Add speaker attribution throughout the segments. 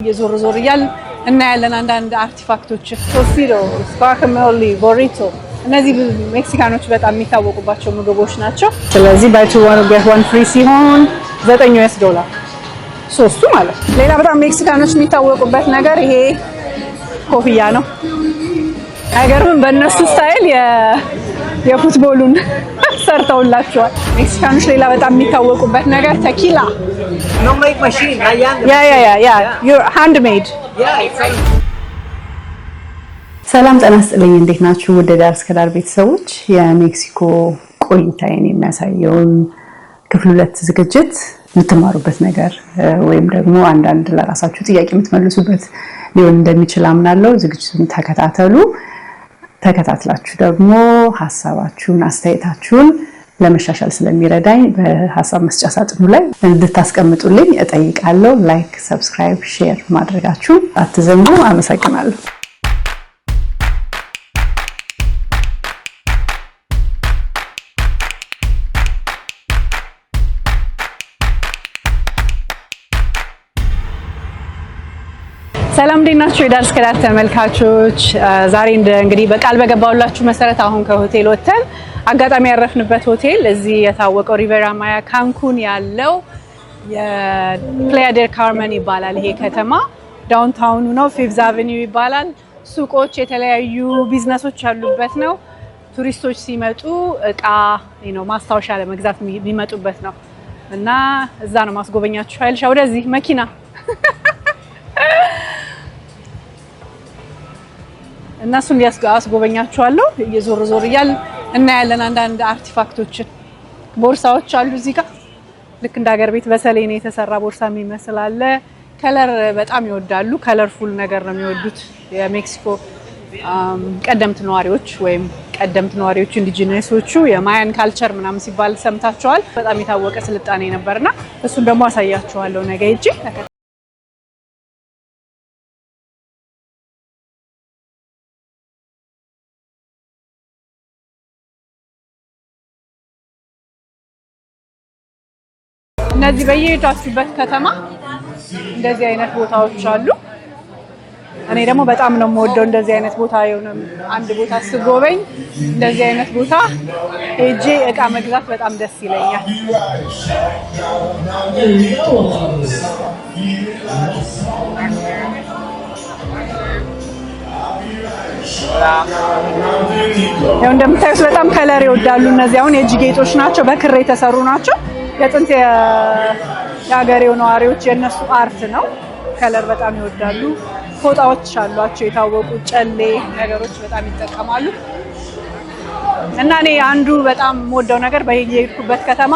Speaker 1: የዞር ዞር ይያል እና ያለን አንድ አርቲፋክቶች ቶሲሮ ስፓከሞሊ ቦሪቶ እነዚህ ሜክሲካኖች በጣም የሚታወቁባቸው ምግቦች ናቸው። ስለዚህ ባይ ቱ ዋን ጌት ዋን ፍሪ ሲሆን $9 ሶስቱ ማለት ነው። ሌላ በጣም ሜክሲካኖች የሚታወቁበት ነገር ይሄ ኮፍያ ነው። አይገርምም? በእነሱ ስታይል የፉትቦሉን ሰርተውላቸዋል። ሜክሲካኖች ሌላ በጣም የሚታወቁበት ነገር ተኪላ
Speaker 2: No make machine,
Speaker 1: you're handmade.
Speaker 3: ሰላም ጤና ይስጥልኝ። እንዴት ናችሁ? ወደ ዳር እስከ ዳር ቤተሰቦች የሜክሲኮ ቆይታዬን የሚያሳየውን ክፍል 2 ዝግጅት የምትማሩበት ነገር ወይም ደግሞ አንዳንድ ለራሳችሁ ጥያቄ የምትመልሱበት ሊሆን እንደሚችል አምናለሁ። ዝግጅቱን ተከታተሉ። ተከታትላችሁ ደግሞ ሐሳባችሁን አስተያየታችሁን ለመሻሻል ስለሚረዳኝ በሐሳብ መስጫ ሳጥኑ ላይ እንድታስቀምጡልኝ እጠይቃለሁ። ላይክ፣ ሰብስክራይብ፣ ሼር ማድረጋችሁ አትዘንጉ። አመሰግናለሁ። ሰላም እንዴት ናችሁ? የዳር እስከ ዳር ተመልካቾች፣ ዛሬ እንግዲህ በቃል በገባውላችሁ መሰረት አሁን ከሆቴል ወጥተን አጋጣሚ ያረፍንበት ሆቴል እዚህ የታወቀው ሪቬራ ማያ ካንኩን ያለው የፕሌያ ዴል ካርመን ይባላል። ይሄ ከተማ ዳውንታውኑ ነው። ፊፍዝ አቨኒው ይባላል። ሱቆች፣ የተለያዩ ቢዝነሶች ያሉበት ነው። ቱሪስቶች ሲመጡ እቃ ማስታወሻ ለመግዛት የሚመጡበት ነው እና እዛ ነው ማስጎበኛችሁ። አይልሻ ወደዚህ መኪና እነሱን ያስጎበኛችኋለሁ። እየዞር ዞር ይያል እና ያለን አንድ አርቲፋክቶችን ቦርሳዎች አሉ እዚህ ጋር ልክ እንደ ሀገር ቤት በሰሌን የተሰራ ቦርሳ የሚመስል አለ። ከለር በጣም ይወዳሉ። ከለርፉል ነገር ነው የሚወዱት የሜክሲኮ ቀደምት ነዋሪዎች ወይም ቀደምት ነዋሪዎች ኢንዲጂነሶቹ የማያን ካልቸር ምናምን ሲባል ሰምታችኋል። በጣም የታወቀ ስልጣኔ ነበርና እሱን ደግሞ አሳያችኋለሁ ነገ ሂጂ። እነዚህ በየሄዳችሁበት ከተማ እንደዚህ አይነት ቦታዎች አሉ። እኔ ደግሞ በጣም ነው የምወደው እንደዚህ አይነት ቦታ። የሆነ አንድ ቦታ ስጎበኝ እንደዚህ አይነት ቦታ ሄጄ እቃ መግዛት በጣም ደስ ይለኛል። ያው እንደምታዩት በጣም ከለር ይወዳሉ እነዚህ። አሁን የእጅ ጌጦች ናቸው፣ በክር የተሰሩ ናቸው። የጥንት የሀገሬው ነዋሪዎች የነሱ አርት ነው። ከለር በጣም ይወዳሉ። ፎጣዎች አሏቸው የታወቁ ጨሌ ነገሮች በጣም ይጠቀማሉ። እና እኔ አንዱ በጣም የምወደው ነገር በየሄድኩበት ከተማ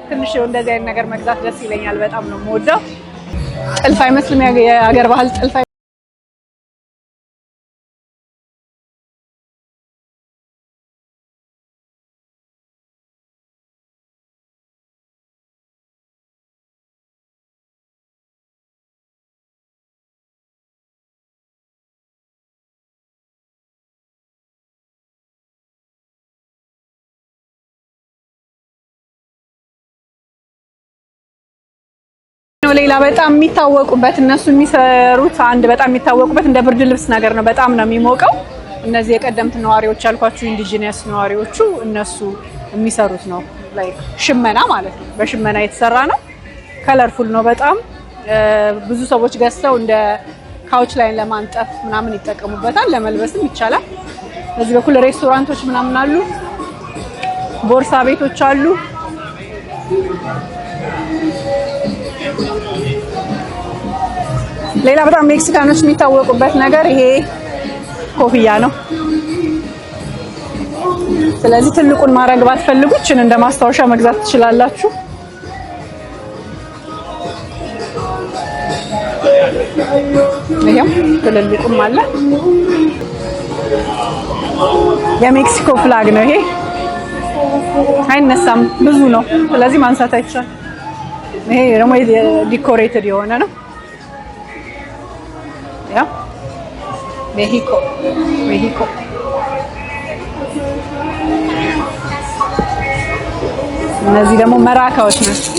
Speaker 3: ትንሽ እንደዚህ አይነት ነገር መግዛት ደስ ይለኛል። በጣም ነው የምወደው። ጥልፍ አይመስልም? የሀገር ባህል ጥልፍ ሌላ በጣም የሚታወቁበት እነሱ የሚሰሩት አንድ በጣም የሚታወቁበት እንደ ብርድ ልብስ ነገር ነው። በጣም ነው የሚሞቀው። እነዚህ የቀደምት ነዋሪዎች ያልኳችሁ ኢንዲጂነስ ነዋሪዎቹ እነሱ የሚሰሩት ነው። ላይክ ሽመና ማለት ነው። በሽመና የተሰራ ነው። ከለርፉል ነው በጣም። ብዙ ሰዎች ገዝተው እንደ ካውች ላይ ለማንጠፍ ምናምን ይጠቀሙበታል። ለመልበስም ይቻላል። በዚህ በኩል ሬስቶራንቶች ምናምን አሉ። ቦርሳ ቤቶች አሉ። ሌላ በጣም ሜክሲካኖች የሚታወቁበት ነገር ይሄ ኮፍያ ነው። ስለዚህ ትልቁን ማድረግ ባትፈልጉ እችን እንደ ማስታወሻ መግዛት ትችላላችሁ። ይሄም ትልልቁም አለ። የሜክሲኮ ፍላግ ነው ይሄ። አይነሳም፣ ብዙ ነው። ስለዚህ ማንሳት አይቻልም። ይሄ ደግሞ ዲኮሬትድ የሆነ ነው። ያ ሜሂኮ እነዚህ ደግሞ መራካዎች ናቸው።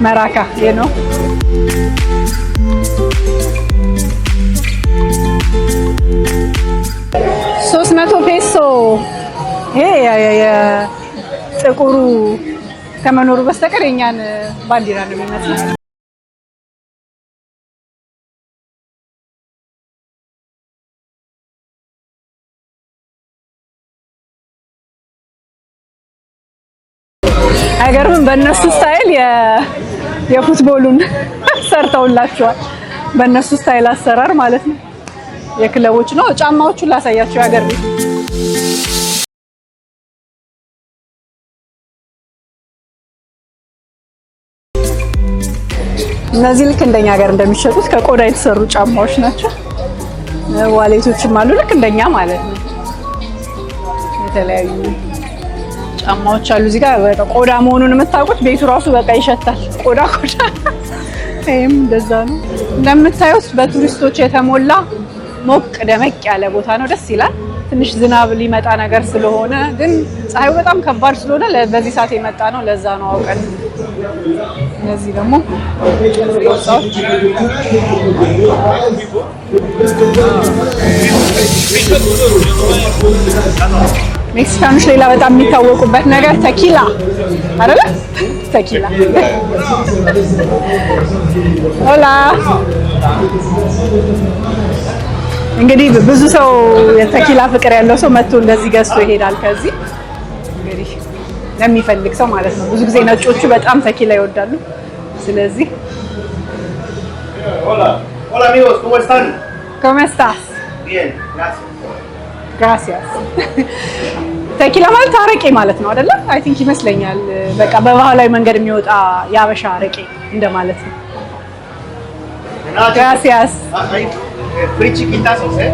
Speaker 1: መራካ ነው። ፔሶ ይሄ የጥቁሩ ከመኖሩ በስተቀር የኛን ባንዲራ ነው የሚመስለው። አገርም በእነሱ ስታይል የፉትቦሉን ሰርተውላቸዋል። በእነሱ ስታይል አሰራር ማለት ነው። የክለቦች ነው። ጫማዎቹን ላሳያቸው ያገር ቤት እነዚህ ልክ እንደኛ ሀገር እንደሚሸጡት ከቆዳ የተሰሩ ጫማዎች ናቸው። ዋሌቶችም አሉ ልክ እንደኛ ማለት ነው። የተለያዩ ጫማዎች አሉ። እዚህ ጋር በቃ ቆዳ መሆኑን የምታውቁት ቤቱ ራሱ በቃ ይሸታል። ቆዳ ይሄም እንደዛ ነው። እንደምታዩት በቱሪስቶች የተሞላ ሞቅ ደመቅ ያለ ቦታ ነው። ደስ ይላል። ትንሽ ዝናብ ሊመጣ ነገር ስለሆነ ግን ፀሐዩ በጣም ከባድ ስለሆነ በዚህ ሰዓት የመጣ ነው። ለዛ ነው አውቀን። እነዚህ ደግሞ ሜክሲካኖች ሌላ በጣም የሚታወቁበት ነገር ተኪላ አይደለ? ተኪላ ሆላ እንግዲህ ብዙ ሰው የተኪላ ፍቅር ያለው ሰው መጥቶ እንደዚህ ገዝቶ ይሄዳል። ከዚህ እንግዲህ ለሚፈልግ ሰው ማለት ነው። ብዙ ጊዜ ነጮቹ በጣም ተኪላ ይወዳሉ። ስለዚህ
Speaker 2: Hola, hola amigos, ¿cómo están?
Speaker 1: ¿Cómo estás?
Speaker 2: Bien, gracias.
Speaker 1: Gracias. ተኪላ ማለት አረቄ ማለት ነው አይደለ? አይ ቲንክ ይመስለኛል። በቃ በባህላዊ መንገድ የሚወጣ ያበሻ አረቄ እንደማለት ነው። Gracias.
Speaker 2: Hay free chiquitazos, ¿eh?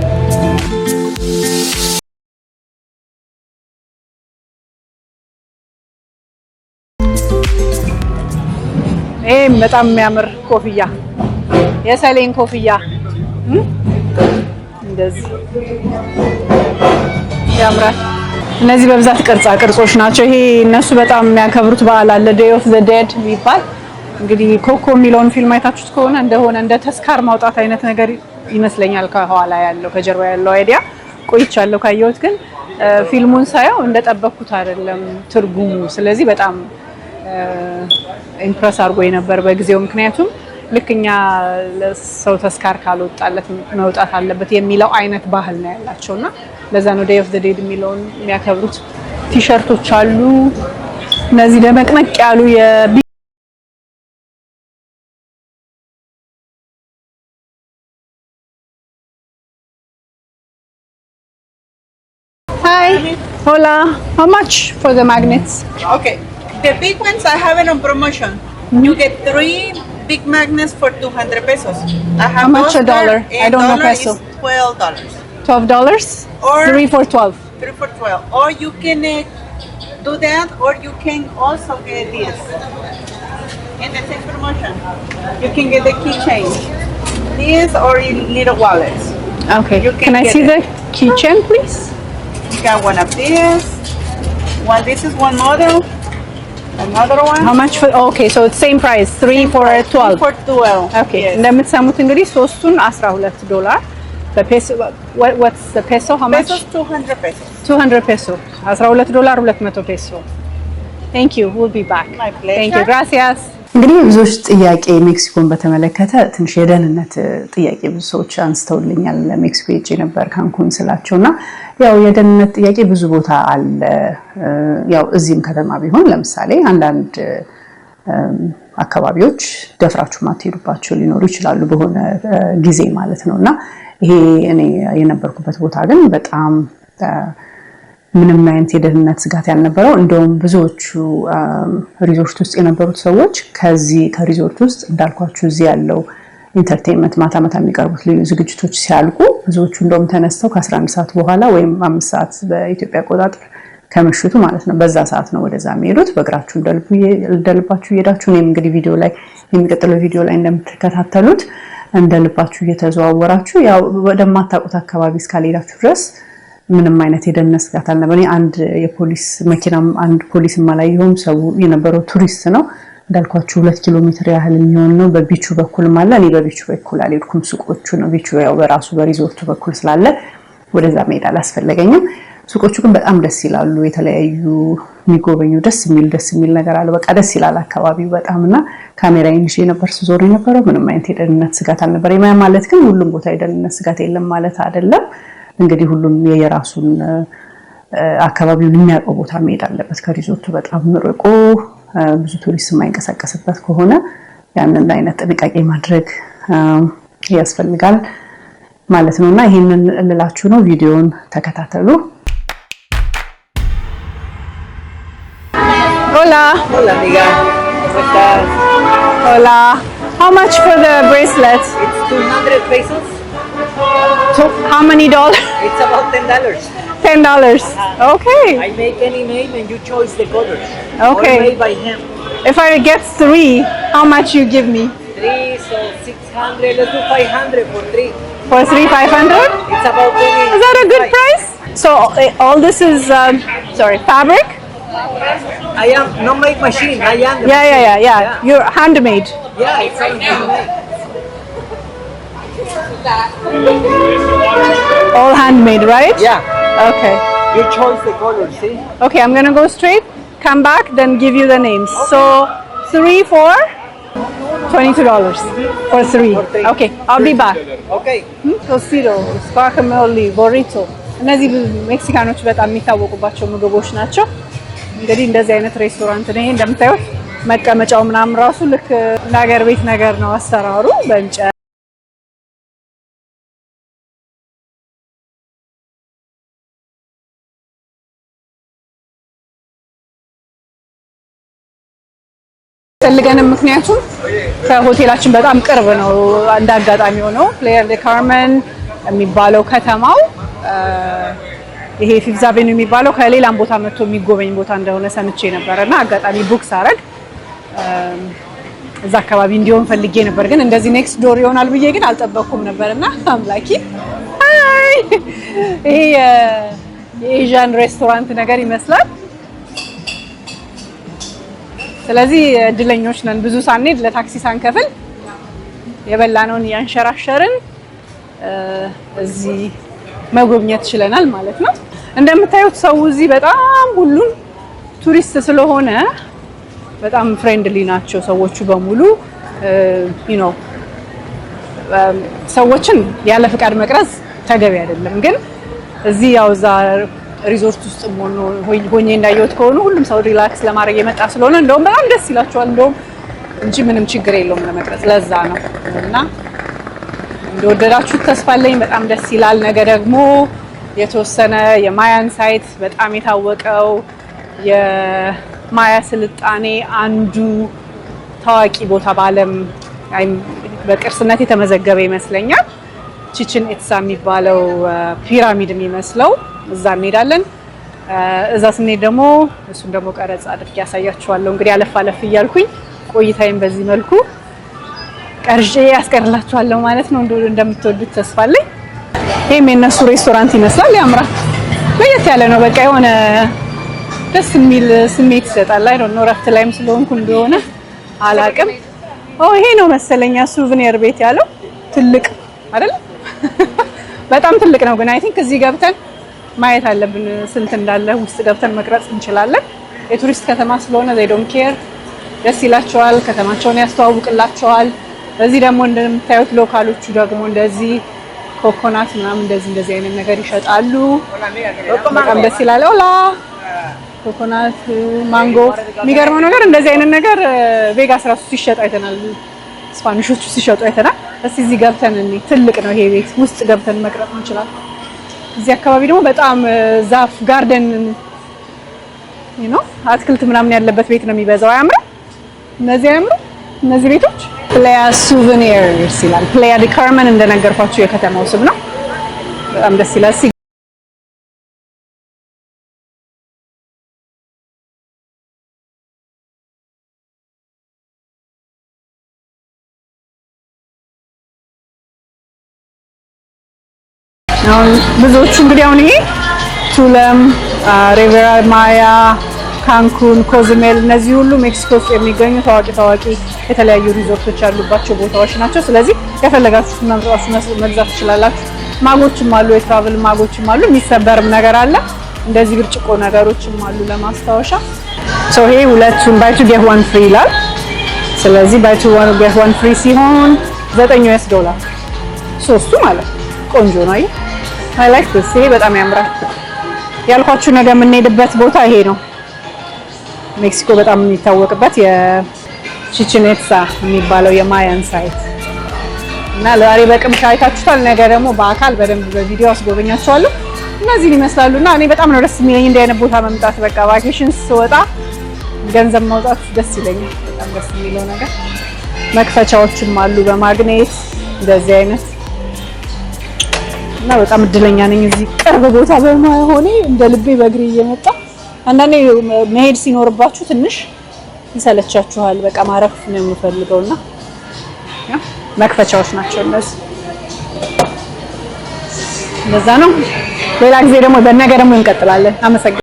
Speaker 1: በጣም የሚያምር ኮፍያ የሰሌን ኮፍያ እንደዚህ ያምራል። እነዚህ በብዛት ቅርጾች ናቸው። ይሄ እነሱ በጣም የሚያከብሩት በዓል አለ Day of the Dead የሚባል እንግዲህ ኮኮ የሚለውን ፊልም አይታችሁት ከሆነ እንደ ተስካር ማውጣት አይነት ነገር ይመስለኛል። ከኋላ ያለው ከጀርባ ያለው አይዲያ ቆይቻለሁ ካየሁት፣ ግን ፊልሙን ሳየው እንደጠበቅኩት አይደለም ትርጉሙ። ስለዚህ በጣም ኢምፕረስ አድርጎኝ ነበር በጊዜው። ምክንያቱም ልክኛ ለሰው ተስካር ካልወጣለት መውጣት አለበት የሚለው አይነት ባህል ነው ያላቸውና ለዛ ነው Day of the Dead የሚለውን የሚያከብሩት። ቲሸርቶች አሉ። እነዚህ ደመቅመቅ ያሉ Hi, hola. How much for the magnets?
Speaker 4: Okay, the big ones I have it on promotion. You get 3 big magnets for 200 pesos. I have
Speaker 1: How much a dollar? I don't know peso.
Speaker 4: $12.
Speaker 1: $12?
Speaker 4: Or
Speaker 1: 3 for 12.
Speaker 4: 3 for 12. Or you can do that, or you can also get this. In the same promotion, you can get the keychain. These or little wallets.
Speaker 1: Okay.
Speaker 4: You
Speaker 1: Can I
Speaker 4: get
Speaker 1: see
Speaker 4: it.
Speaker 1: the keychain, please?
Speaker 4: You got one of these. This is one model. Another one.
Speaker 1: How much for? Okay, so it's same price. 3 for 12.
Speaker 4: 3 for 12.
Speaker 1: Okay.
Speaker 4: Yes.
Speaker 1: እንደምትሰሙት እንግዲህ ሶስቱን $12. The peso, what's the peso? How much?
Speaker 4: Pesos, 200 pesos.
Speaker 1: 200 peso. $12, 200 peso. Thank you. We'll be back.
Speaker 4: My pleasure.
Speaker 1: Thank you. Gracias.
Speaker 3: እንግዲህ ብዙዎች ጥያቄ ሜክሲኮን በተመለከተ ትንሽ የደህንነት ጥያቄ ብዙ ሰዎች አንስተውልኛል። ሜክሲኮ ሄጄ ነበር ካንኩን ስላቸውና ያው የደህንነት ጥያቄ ብዙ ቦታ አለ። ያው እዚህም ከተማ ቢሆን ለምሳሌ አንዳንድ አካባቢዎች ደፍራችሁ ማትሄዱባቸው ሊኖሩ ይችላሉ በሆነ ጊዜ ማለት ነውና ይሄ እኔ የነበርኩበት ቦታ ግን በጣም ምንም አይነት የደህንነት ስጋት ያልነበረው እንደውም ብዙዎቹ ሪዞርት ውስጥ የነበሩት ሰዎች ከሪዞርት ውስጥ እንዳልኳችሁ እዚህ ያለው ኢንተርቴይንመንት ማታ የሚቀርቡት ልዩ ዝግጅቶች ሲያልቁ ብዙዎቹ እንደውም ተነስተው ከ11 ሰዓት በኋላ ወይም 5 ሰዓት በኢትዮጵያ አቆጣጠር ከምሽቱ ማለት ነው በዛ ሰዓት ነው ወደዛ የሚሄዱት። በእግራችሁ እንደልባችሁ እየሄዳችሁ ነው እንግዲህ ቪዲዮ ላይ የሚቀጥለው ቪዲዮ ላይ እንደምትከታተሉት እንደልባችሁ እየተዘዋወራችሁ ያው ወደማታውቁት አካባቢ እስካልሄዳችሁ ድረስ ምንም አይነት የደህንነት ስጋት አልነበረም። አንድ የፖሊስ መኪናም አንድ ፖሊስ ማላየውም ሰው የነበረው ቱሪስት ነው እንዳልኳችሁ 2 ኪሎ ሜትር ያህል የሚሆን ነው። በቢቹ በኩል ማለት እኔ በቢቹ በኩል አልሄድኩም። ሱቆቹ ነው ቢቹ ያው በራሱ በሪዞርቱ በኩል ስላለ ወደዛ መሄድ አላስፈለገኝም። ሱቆቹ ግን በጣም ደስ ይላሉ። የተለያዩ የሚጎበኙ ደስ የሚል ነገር አለ። በቃ ደስ ይላል አካባቢው በጣምና ካሜራዬን ይዤ ነበር ስዞር የነበረው። ምንም አይነት የደህንነት ስጋት አልነበረም። ማለት ግን ሁሉም ቦታ የደህንነት ስጋት የለም ማለት አይደለም። እንግዲህ ሁሉም የራሱን አካባቢውን የሚያውቀው ቦታ መሄድ አለበት። ከሪዞርቱ በጣም ርቆ ብዙ ቱሪስት የማይንቀሳቀስበት ከሆነ ያንን አይነት ጥንቃቄ ማድረግ ያስፈልጋል ማለት ነውና ይሄንን ልላችሁ ነው። ቪዲዮውን ተከታተሉ።
Speaker 1: Hola.
Speaker 5: Hola, amiga. ¿Cómo estás?
Speaker 1: Hola. How much for the bracelet?
Speaker 5: It's 200 pesos.
Speaker 1: How many dollars?
Speaker 5: It's about $10.
Speaker 1: $10. Okay.
Speaker 5: I make any name and you choose the colors.
Speaker 1: Okay.
Speaker 5: All made by him.
Speaker 1: If I get 3, how much you give me?
Speaker 5: 3, so 600. Let's do 500 for 3.
Speaker 1: For 3, 500?
Speaker 5: It's about 20.
Speaker 1: Is that a good price? So all this is, fabric?
Speaker 5: I am not make machine. I am the
Speaker 1: Yeah.
Speaker 5: machine.
Speaker 1: You're handmade.
Speaker 5: Yeah, it's all handmade.
Speaker 1: All handmade, right?
Speaker 5: Yeah.
Speaker 1: Okay.
Speaker 5: You choose the colors, see?
Speaker 1: Okay, I'm gonna go straight, come back, then give you the names. So 3 for $22 for 3.
Speaker 5: For 3.
Speaker 1: Okay, I'll be back.
Speaker 5: Okay.
Speaker 1: ቶሲሮ፣ ስኳካሜሊ፣ ቦሪቶ እነዚህ ሜክሲካኖች በጣም የሚታወቁባቸው ምግቦች ናቸው። እንግዲህ እንደዚህ አይነት ሬስቶራንት ነው። ይሄ እንደምታዩት መቀመጫው ምናምን ራሱ ልክ ነገር ቤት ነገር ነው አሰራሩ በእንጨት ፈልገንም ምክንያቱም ከሆቴላችን በጣም ቅርብ ነው። እንዳጋጣሚ ሆነው ፕሌየር ደ ካርመን የሚባለው ከተማው ይሄ ፊፍዝ አቬኒው የሚባለው ከሌላም ቦታ መጥቶ የሚጎበኝ ቦታ እንደሆነ ሰምቼ ነበርና አጋጣሚ ቡክ ሳረግ እዛ አካባቢ እንዲሆን ፈልጌ ነበር። ግን እንደዚህ ኔክስት ዶር ይሆናል ብዬ ግን አልጠበቅኩም ነበርና አምላኪ ይሄ የኤዥያን ሬስቶራንት ነገር ይመስላል። ስለዚህ እድለኞች ነን። ብዙ ሳንሄድ ለታክሲ ሳንከፍል የበላነውን ያንሸራሸርን እዚህ መጎብኘት ችለናል ማለት ነው። እንደምታዩት ሰው እዚህ በጣም ሁሉም ቱሪስት ስለሆነ በጣም ፍሬንድሊ ናቸው ሰዎቹ በሙሉ። ሰዎችን ያለ ፍቃድ መቅረጽ ተገቢ አይደለም። ግን እዚህ ያው እዛ ሪዞርት ውስጥ ሆኜ እንዳየሁት ከሆነ ሁሉም ሰው ሪላክስ ለማድረግ የመጣ ስለሆነ እንደውም በጣም ደስ ይላቸዋል እንደውም እንጂ ምንም ችግር የለውም ለመቅረጽ። ለዛ ነው እና እንደወደዳችሁት ተስፋ አለኝ። በጣም ደስ ይላል። ነገ ደግሞ የተወሰነ የማያን ሳይት በጣም የታወቀው የማያ ስልጣኔ አንዱ ታዋቂ ቦታ በዓለም በቅርስነት የተመዘገበ ይመስለኛል። ቺችን ኢትሳ የሚባለው ፒራሚድ የሚመስለው እዛ እንሄዳለን። እዛ ስንሄድ ደግሞ እሱን ደግሞ ቀረጽ አድርጌ ያሳያችኋለሁ። እንግዲህ አለፍ አለፍ እያልኩኝ ቆይታዬን በዚህ መልኩ ቀርጬ ያስቀርላችኋለሁ ማለት ነው። እንደምትወዱት ተስፋ አለኝ። ይሄም የነሱ ሬስቶራንት ይመስላል። ያምራል። ለየት ያለ ነው። በቃ የሆነ ደስ የሚል ስሜት ይሰጣል። አይ ዶንት ኖ ረፍት ላይም ስለሆንኩ እንደሆነ አላቅም። ይሄ ነው መሰለኛ ሱቨኒር ቤት ያለው ትልቅ አይደል? በጣም ትልቅ ነው። ግን አይ ቲንክ እዚህ ገብተን ማየት አለብን ስንት እንዳለ። ውስጥ ገብተን መቅረጽ እንችላለን። የቱሪስት ከተማ ስለሆነ they don't care። ደስ ይላቸዋል። ከተማቸውን ያስተዋውቅላቸዋል። እዚህ ደግሞ እንደምታዩት ሎካሎቹ ደግሞ እንደዚህ ኮኮናት ምናምን እንደዚህ አይነት ነገር ይሸጣሉ። በጣም ደስ ይላል። ኦላ ኮኮናት፣ ማንጎ። የሚገርመው ነገር እንደዚህ አይነት ነገር ቬጋስ ራሱ ሲሸጥ አይተናል። ስፓኒሾቹ ሲሸጡ አይተናል። እስቲ እዚህ ገብተን ትልቅ ነው ይሄ ቤት። ውስጥ ገብተን መቅረጽ እንችላለን። እዚህ አካባቢ ደግሞ በጣም ዛፍ ጋርደን አትክልት ምናምን ያለበት ቤት ነው የሚበዛው። አያምርም? እነዚህ ቤቶች ፕሌያ ሱቨኒርስ ይላል። ፕሌያ ዲ ካርመን እንደነገርኳችሁ የከተማው ስም ነው። በጣም ደስ ይላል። ብዙዎቹ እንግዲህ አሁን ይሄ ቱለም፣ ሪቨራ ማያ፣ ካንኩን፣ ኮዝሜል እነዚህ ሁሉ ሜክሲኮ ውስጥ የሚገኙ ታዋቂ የተለያዩ ሪዞርቶች ያሉባቸው ቦታዎች ናቸው። ስለዚህ የፈለጋችሁት መግዛት ትችላላችሁ። ማጎችም አሉ፣ የትራቭል ማጎችም አሉ። የሚሰበርም ነገር አለ። እንደዚህ ብርጭቆ ነገሮችም አሉ ለማስታወሻ። ይሄ ሁለቱን ባይ ቱ ጌት ዋን ፍሪ ይላል። ስለዚህ ባይ ቱ ጌት ዋን ፍሪ ሲሆን $9 ሶስቱ ማለት ቆንጆ ነው። አይ ላይክ ዲስ። ይሄ በጣም ያምራል። ያልኳችሁ ነገር የምንሄድበት ቦታ ይሄ ነው። ሜክሲኮ በጣም የሚታወቅበት የቺችን ኢትዛ የሚባለው የማያን ሳይት እና ለዛሬ በቅምሻ አይታችሁታል። ነገ ደግሞ በአካል በደንብ በቪዲዮ አስጎበኛችኋለሁ። እነዚህን ይመስላሉና እኔ በጣም ነው ደስ የሚለኝ እንዲህ አይነት ቦታ መምጣት። በቃ ቫኬሽን ስወጣ ገንዘብ ማውጣት ደስ ይለኛል። በጣም ደስ የሚለው ነገር መክፈቻዎችም አሉ በማግኔት እንደዚህ አይነት እና በጣም እድለኛ ነኝ እዚህ ቅርብ ቦታ በመሆኔ እንደ ልቤ በእግሬ እየመጣ። አንዳንዴ መሄድ ሲኖርባችሁ ትንሽ ይሰለቻችኋል። በቃ ማረፍ ነው የምፈልገውና መክፈቻዎች ናቸው እነዚህ። እንደዛ ነው። ሌላ ጊዜ ደግሞ በነገ ደግሞ እንቀጥላለን። አመሰግናለሁ።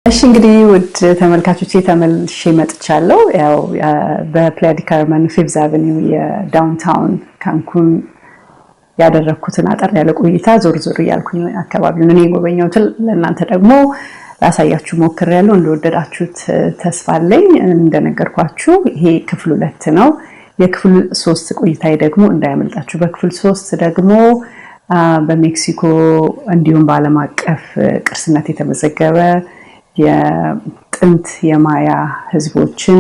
Speaker 3: እሺ እንግዲህ ውድ ተመልካቾቼ ተመልሼ መጥቻለሁ። ያው በፕላያ ዲ ካርመን ፊፍዝ አቨኒው የዳውንታውን ካንኩን ያደረኩትን አጠር ያለ ቆይታ ዞር ዞር እያልኩኝ አካባቢውን እኔ ጎበኛሁት ለእናንተ ደግሞ ላሳያችሁ ሞክሬያለሁ። እንደወደዳችሁት ተስፋ አለኝ። እንደነገርኳችሁ ይሄ ክፍል 2 ነው። የክፍል 3 ቆይታዬ ደግሞ እንዳያመልጣችሁ። በክፍል 3 ደግሞ በሜክሲኮ እንዲሁም በዓለም አቀፍ ቅርስነት የተመዘገበ የጥንት የማያ ህዝቦችን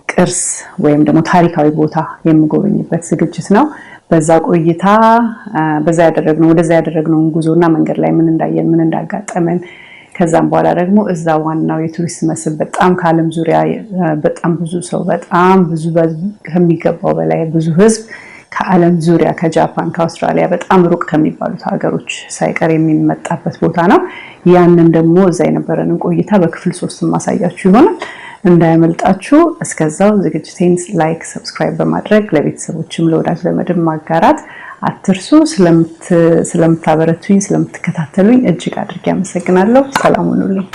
Speaker 3: ቅርስ ወይም ደግሞ ታሪካዊ ቦታ የምጎበኝበት ዝግጅት ነው። በዛ ቆይታ ወደዛ ያደረግነው ጉዞና መንገድ ላይ ምን እንዳየን ምን እንዳጋጠመን ከዛም በኋላ ደግሞ እዛ ዋናው የቱሪስት መስህብ በጣም ከዓለም ዙሪያ በጣም ብዙ ሰው በጣም ብዙ ከሚገባው በላይ ብዙ ህዝብ ከዓለም ዙሪያ ከጃፓን ከአውስትራሊያ በጣም ሩቅ ከሚባሉት ሀገሮች ሳይቀር የሚመጣበት ቦታ ነው። ያንን ደግሞ እዛ የነበረንን ቆይታ በክፍል 3 ማሳያችሁ ይሆናል። እንዳያመልጣችሁ። እስከዛው ዝግጅቴን ላይክ፣ ሰብስክራይብ በማድረግ ለቤተሰቦችም ለወዳጅ ዘመድም ማጋራት አትርሱ። ስለምታበረቱኝ ስለምትከታተሉኝ እጅግ አድርጌ አመሰግናለሁ። ሰላም ሁኑልኝ።